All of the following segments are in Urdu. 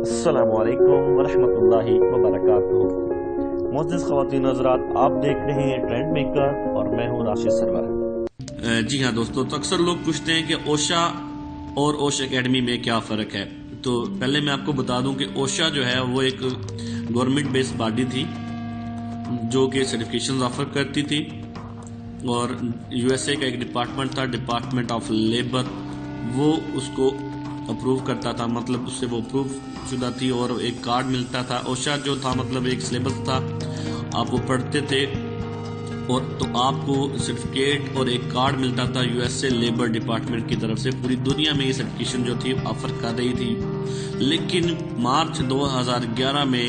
السلام علیکم ورحمۃ اللہ وبرکاتہ۔ معزز خواتین حضرات، آپ دیکھ رہے ہیں ٹرینڈ میکر اور میں ہوں راشد سرور۔ جی ہاں دوستو، تو اکثر لوگ پوچھتے ہیں کہ اوشا اور اوش اکیڈمی میں کیا فرق ہے۔ تو پہلے میں آپ کو بتا دوں کہ اوشا جو ہے وہ ایک گورنمنٹ بیس باڈی تھی جو کہ سرٹیفکیشنز آفر کرتی تھی، اور یو ایس اے کا ایک ڈپارٹمنٹ تھا، ڈپارٹمنٹ آف لیبر، وہ اس کو اپروو کرتا تھا، مطلب اس سے وہ اپروو شدہ تھی اور ایک کارڈ ملتا تھا۔ اوشا جو تھا مطلب ایک سلیبس تھا، آپ وہ پڑھتے تھے اور تو آپ کو سرٹیفکیٹ اور ایک کارڈ ملتا تھا U S A labour department کی طرف سے۔ پوری دنیا میں یہ سرٹیفکیشن جو تھی آفر کر رہی تھی، لیکن مارچ 2011 میں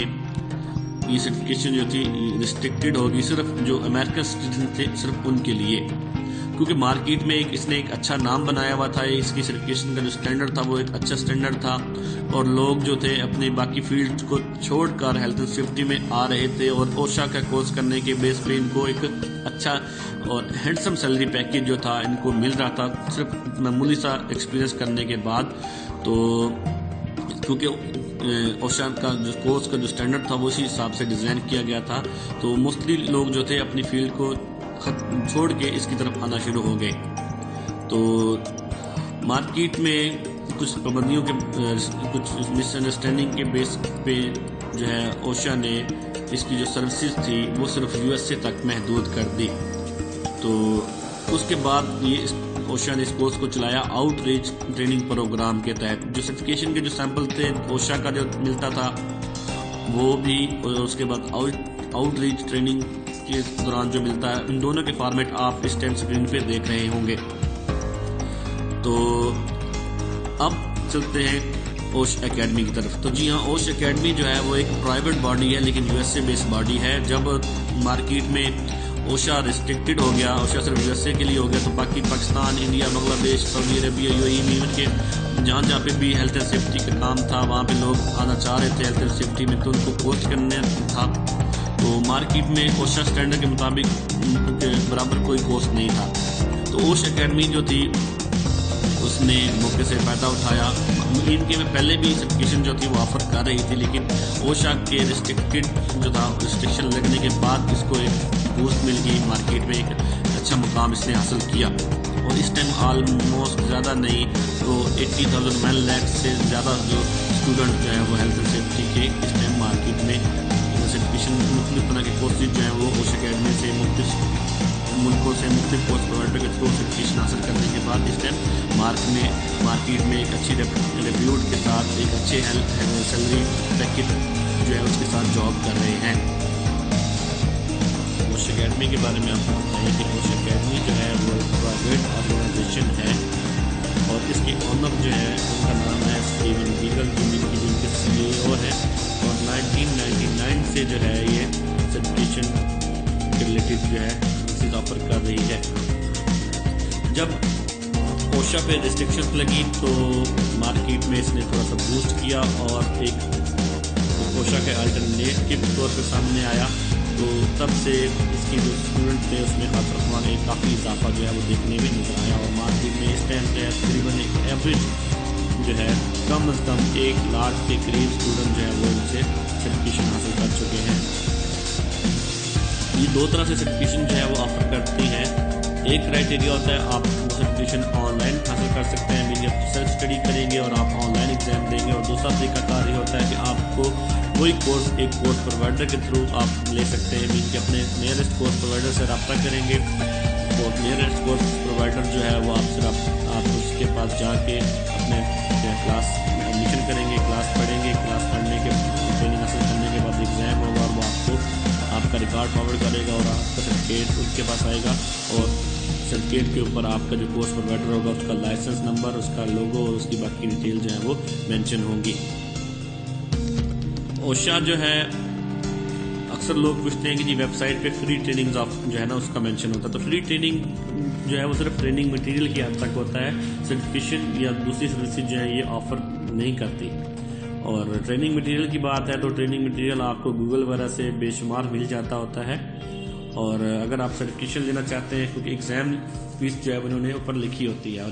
یہ سرٹیفکیشن جو تھی ریسٹرکٹڈ ہوگی صرف جو امریکن سٹیزن تھے، صرف ان کے لیے، کیونکہ مارکیٹ میں اس نے ایک اچھا نام بنایا ہوا تھا۔ اس کی سرٹیفکیشن کا جو سٹینڈرڈ تھا وہ ایک اچھا سٹینڈرڈ تھا، اور لوگ جو تھے اپنے باقی فیلڈ کو چھوڑ کر ہیلتھ اینڈ سیفٹی میں آ رہے تھے، اور اوشا کا کورس کرنے کے بیس پہ ان کو ایک اچھا اور ہینڈسم سیلری پیکیج جو تھا ان کو مل رہا تھا، صرف معمولی سا ایکسپیرینس کرنے کے بعد۔ تو کیونکہ اوشا کا جو کورس کا جو سٹینڈرڈ تھا وہ اسی حساب سے ڈیزائن کیا گیا تھا، تو موسٹلی لوگ جو تھے اپنی فیلڈ کو چھوڑ کے اس کی طرف آنا شروع ہو گئے۔ تو مارکیٹ میں کچھ پابندیوں کے کچھ مس انڈرسٹینڈنگ کے بیس پہ جو ہے اوشا نے اس کی جو سروسز تھی وہ صرف یو ایس اے تک محدود کر دی۔ تو اس کے بعد یہ اوشا نے اس کورس کو چلایا آؤٹ ریچ ٹریننگ پروگرام کے تحت۔ جو سرٹیفکیشن کے جو سیمپل تھے اوشا کا جو ملتا تھا وہ بھی، اور اس کے بعد آؤٹ ریچ ٹریننگ کے دوران جو ملتا ہے، ان دونوں کے فارمیٹ آپ اس ٹائم اسکرین پہ دیکھ رہے ہوں گے۔ تو اب چلتے ہیں اوش اکیڈمی کی طرف۔ تو جی ہاں، اوش اکیڈمی جو ہے وہ ایک پرائیویٹ باڈی ہے، لیکن U S A base body ہے۔ جب مارکیٹ میں اوشا ریسٹرکٹڈ ہو گیا، اوشا صرف یو ایس اے کے لیے ہو گیا، تو باقی پاکستان، انڈیا، بنگلہ دیش، سعودی عربیہ، یو اے ای میں ان کے جہاں پہ بھی ہیلتھ اینڈ سیفٹی کا کام تھا وہاں پہ لوگ آنا چاہ رہے تھے ہیلتھ اینڈ سیفٹی میں، تو ان کو کورس کرنا تھا۔ تو مارکیٹ میں اوشا سٹینڈرڈ کے مطابق برابر کوئی کورس نہیں تھا، تو اوش اکیڈمی جو تھی اس نے موقع سے فائدہ اٹھایا۔ ان کے میں پہلے بھی سرٹیفکیشن جو تھی وہ آفر کر رہی تھی، لیکن اوشا کے ریسٹرکٹڈ جو تھا ریسٹرکشن لگنے کے بعد اس کو ایک بوسٹ مل گئی، مارکیٹ میں ایک اچھا مقام اس نے حاصل کیا، اور اس ٹائم آلموسٹ زیادہ نہیں تو 80,000 1 لاکھ سے زیادہ جو اسٹوڈنٹ جو ہے وہ ہیلتھ اینڈ سیفٹی کے اس ٹائم مارکیٹ میں سرٹیفکیشن مختلف طرح کے کورسز جو ہیں وہ اوش اکیڈمی سے مختلف ملکوں سے مختلف کورس پرووائڈر کے تھرو سرٹیفکیشن حاصل کرنے کے بعد اس ٹائم مارکیٹ میں ایک اچھی ریپیوٹ کے ساتھ ایک اچھے سیلری پیکیج جو ہے اس کے ساتھ جاب کر رہے ہیں۔ اوش اکیڈمی کے بارے میں آپ کو بتائیں کہ اوش اکیڈمی جو ہے وہ پرائیویٹ آرگنائزیشن ہے، اور اس کے اونر جو ہے ان کا نام ہے اسٹیون ویگل، جن کے سی اے او ہے، اور 1999 سے جو ہے یہ سرٹیفکیشن کے ریلیٹڈ جو ہے چیز آفر کر رہی ہے۔ جب اوشا پہ ریسٹرکشن لگی تو مارکیٹ میں اس نے تھوڑا سا بوسٹ کیا، اور ایک اوشا کے الٹرنیٹ کے طور پہ سامنے آیا، تو تب سے اس کی جو اسٹوڈنٹ تھے اس میں خاص رقم میں کافی اضافہ جو ہے وہ دیکھنے میں نظر آیا، اور مارکیٹ میں اس ٹائم جو ہے تقریباً ایک ایوریج جو ہے کم از کم 1 لاکھ کے قریب اسٹوڈنٹ جو ہے وہ ان سے سرٹیفکیشن حاصل کر چکے ہیں۔ یہ 2 طرح سے سرٹیفکیشن جو ہے وہ آفر کرتی ہے۔ ایک کرائٹیریا ہوتا ہے آپ وہ سرٹیفکیشن آن لائن حاصل کر سکتے ہیں، میری آپ سیلف اسٹڈی کریں گے اور آپ آن لائن ایگزام دیں گے، اور دوسرا طریقہ کار یہ ہوتا ہے کہ آپ کو کوئی کورس ایک کورس پرووائڈر کے تھرو آپ لے سکتے ہیں، مین کہ اپنے نیئرسٹ کورس پرووائڈر سے رابطہ کریں گے، اور نیئرسٹ کورس پرووائڈر جو ہے وہ آپ اس کے پاس جا کے اپنے کلاس ایڈمیشن کریں گے، کلاس پڑھیں گے، کلاس پڑھنے کے ٹریننگ حاصل کرنے کے بعد ایگزام ہوگا، اور وہ آپ کا ریکارڈ فارورڈ کرے گا، اور آپ کا سرٹیفکیٹ اس کے پاس آئے گا، اور سرٹیفکیٹ کے اوپر آپ کا جو کورس پرووائڈر ہوگا اس کا لائسنس نمبر، اس کا لوگو اور اس کی باقی ڈیٹیل جو ہے وہ مینشن ہوں گی۔ اوشا جو ہے اکثر لوگ پوچھتے ہیں کہ جی ویب سائٹ پہ فری ٹریننگ جو ہے نا اس کا مینشن ہوتا ہے، تو فری ٹریننگ جو ہے وہ صرف ٹریننگ مٹیریل کی حد تک ہوتا ہے، سرٹیفکیشن یا دوسری سروسز جو ہیں یہ آفر نہیں کرتی۔ اور ٹریننگ مٹیریل کی بات ہے تو ٹریننگ مٹیریل آپ کو گوگل وغیرہ سے بے شمار مل جاتا ہوتا ہے، اور اگر آپ سرٹیفکیشن لینا چاہتے ہیں کیونکہ ایگزام فیس جو ہے انہوں نے اوپر لکھی ہوتی ہے، اور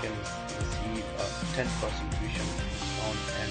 can receive a 10% tuition on and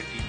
ATP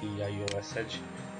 TIOSH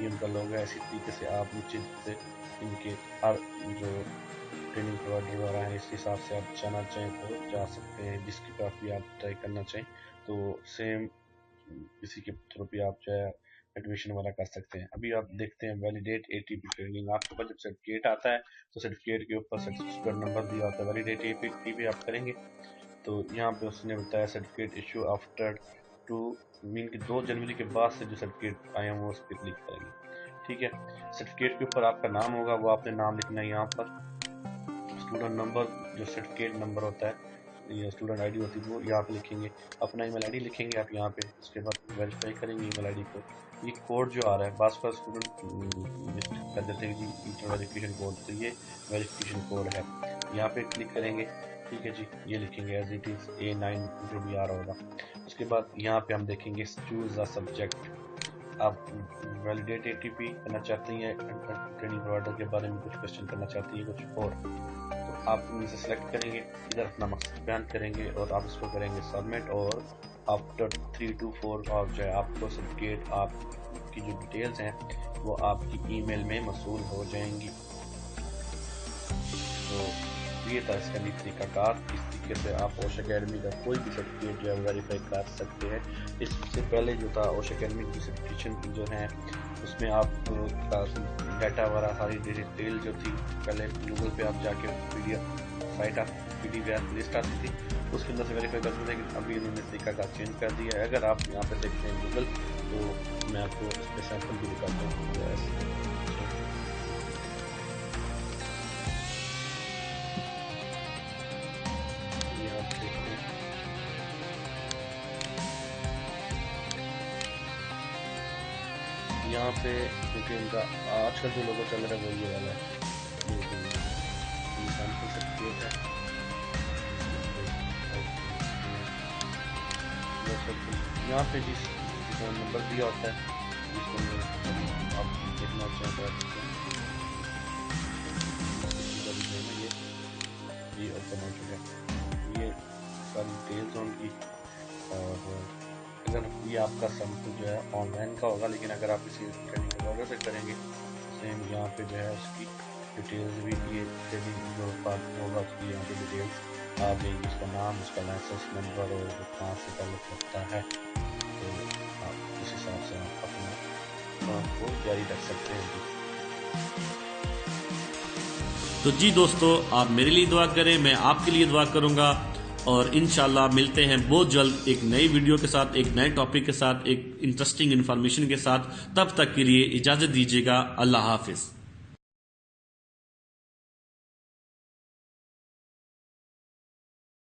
یہ ان کا لوگو ہے. اسی طریقے سے آپ نیچے سے ان کے ہر جو ٹریننگ پرووائڈر وغیرہ ہیں اس حساب سے آپ جانا چاہیں تو جا سکتے ہیں. جس کی طرف بھی آپ ٹرائی کرنا چاہیں تو سیم کسی کے تھرو بھی آپ جو ہے ایڈمیشن والا کر سکتے ہیں. ابھی آپ دیکھتے ہیں ویلیڈیٹ ATP ٹریننگ. آپ کے پاس جب سرٹیفکیٹ آتا ہے تو سرٹیفکیٹ کے اوپر سرٹیفکیٹ نمبر دیا ہوتا ہے. ویلیڈیٹ ATP آپ کریں گے تو یہاں پہ اس نے بتایا سرٹیفکیٹ ایشو آفٹر 2 جنوری کے بعد سے جو سرٹیفکیٹ آئے ہیں وہ اس پہ کلک کریں گے. ٹھیک ہے. سرٹیفکیٹ کے اوپر آپ کا نام ہوگا, وہ آپ نے نام لکھنا ہے. یہاں پر اسٹوڈنٹ نمبر جو سرٹیفکیٹ نمبر ہوتا ہے یا اسٹوڈنٹ ID ہوتی ہے وہ یہاں پہ لکھیں گے. اپنا ای میل ID لکھیں گے آپ یہاں پہ. اس کے بعد ویریفائی کریں گے ای میل ID کو. یہ کوڈ جو آ رہا ہے بعض کا اسٹوڈنٹ مسٹیک کر دیتے ہیں جی انٹر ویریفیکیشن کوڈ, تو یہ ویریفیکیشن کوڈ ہے. یہاں پہ کلک کریں گے. ٹھیک ہے جی, یہ لکھیں گے ایز اٹ از A9 جو بھی آ رہا ہوگا. اس کے بعد یہاں پہ ہم دیکھیں گے چوز دا سبجیکٹ. آپ ویلیڈیٹ ATP کرنا چاہتے ہیں, ٹریننگ پرووائڈر کے بارے میں کچھ کوشچن کرنا چاہتے ہیں کچھ اور, تو آپ ان سے سلیکٹ کریں گے. ادھر اپنا مقصد بیان کریں گے اور آپ اس کو کریں گے سبمٹ. اور آفٹر 3 to 4 اور جو ہے آپ کو سرٹیفکیٹ آپ کی جو ڈیٹیلز ہیں وہ آپ کی ای میل میں موصول ہو جائیں گی. تو یہ تھا اس کا بھی طریقہ کار. اس طریقے سے آپ اوش اکیڈمی کا کوئی بھی سرٹیفکیٹ جو ہے ویریفائی کر سکتے ہیں. اس سے پہلے جو تھا اوش اکیڈمی کی سرٹیفکیشن جو ہیں اس میں آپ ڈیٹا وغیرہ ساری ڈیٹیل جو تھی پہلے گوگل پہ آپ جا کے PDF لسٹ آتی تھی اس کے اندر سے ویریفائی کرتے تھے, لیکن ابھی انہوں نے طریقہ کار چینج کر دیا ہے. اگر آپ یہاں پہ دیکھتے ہیں گوگل تو میں آپ کو اس پہ سیمپل بھی دکھاتا ہوں. یہاں پہ کیونکہ ان کا آج کل جو لوگو چل رہا ہے وہ یہ والا ہے, سیمپل سرٹیفکیٹ ہے. یہاں پہ جس نمبر دیا ہوتا ہے جس کو آپ دیکھنا چاہیں یہ اوپن ہو چکا ہے. یہ ساری ڈیٹیلز ہوں گی. اور اگر یہ آپ کا سیمپل جو ہے آن لائن کا ہوگا, لیکن اگر آپ کسی ٹریننگ پرووائڈر سے کریں گے سیم یہاں پہ جو ہے اس کی ڈیٹیلز بھی یہ ٹریننگ جو ہوگا اس کی یہاں پہ ڈیٹیلز آ جائیں گی. اس کا نام, اس کا لائسنس نمبر اور وہ کہاں سے تعلق رکھتا ہے. تو آپ اس حساب سے آپ اپنا کام کو جاری رکھ سکتے ہیں. جی تو جی دوستو, آپ میرے لیے دعا کریں, میں آپ کے لیے دعا کروں گا, اور انشاءاللہ ملتے ہیں بہت جلد ایک نئی ویڈیو کے ساتھ, ایک نئے ٹاپک کے ساتھ, ایک انٹرسٹنگ انفارمیشن کے ساتھ. تب تک کے لیے اجازت دیجیے گا. اللہ حافظ.